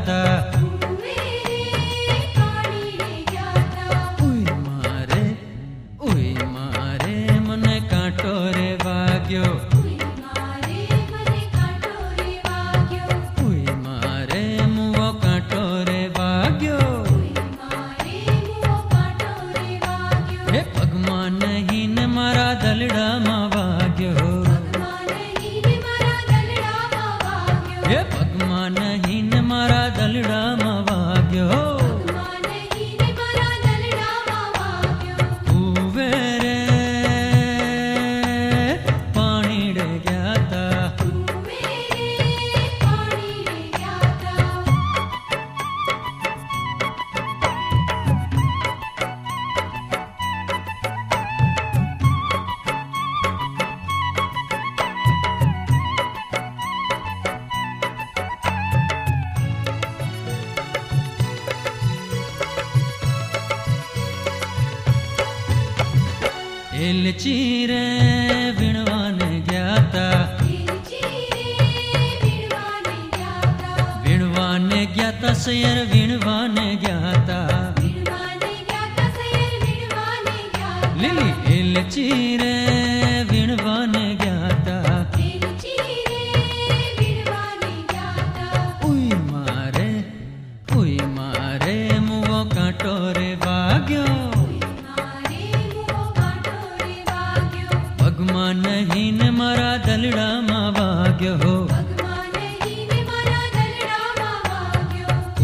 ता उई मारे मने कांटो रे वाग्यो उई मारे मुओ कांटो रे वाग्यो हे पगमा नहीं ने मारा दलड़ा मा वाग्यो हे पगमा नहीं ने मारा दलड़ा मा वाग्यो उवेरे पानी डे गया था एलची रे विणवान गया था विणवान गया था सैर विणवान गया था लिली एलची रे विणवान गया था उई मारे मुओ कांटो रे वाग्यो पगमा नहीं ने मारा दलड़ा मा वाग्यो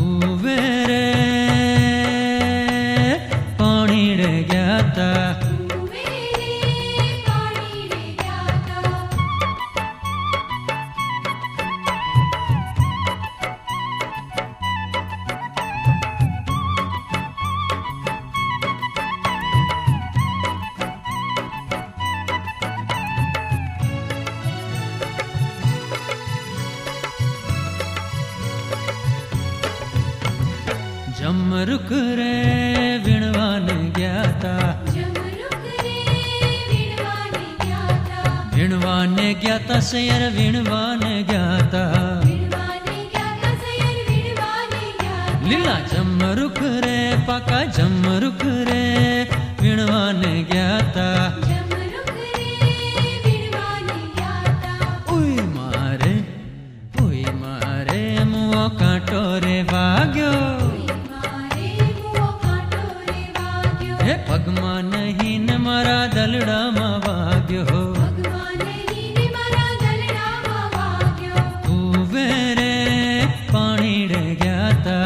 उवेरे पानी डे गया था जमरुक रे विणवान गया था विणवान गया था सैर विणवान गया था लीला जमरुक रे पाका जमरुक रे विणवान गया था उई मारे मुओ कांटो रे वाग्यो हे पगमा नहीं ने मारा दलड़ा मा वाग्यो उवेरे पानी डे गया था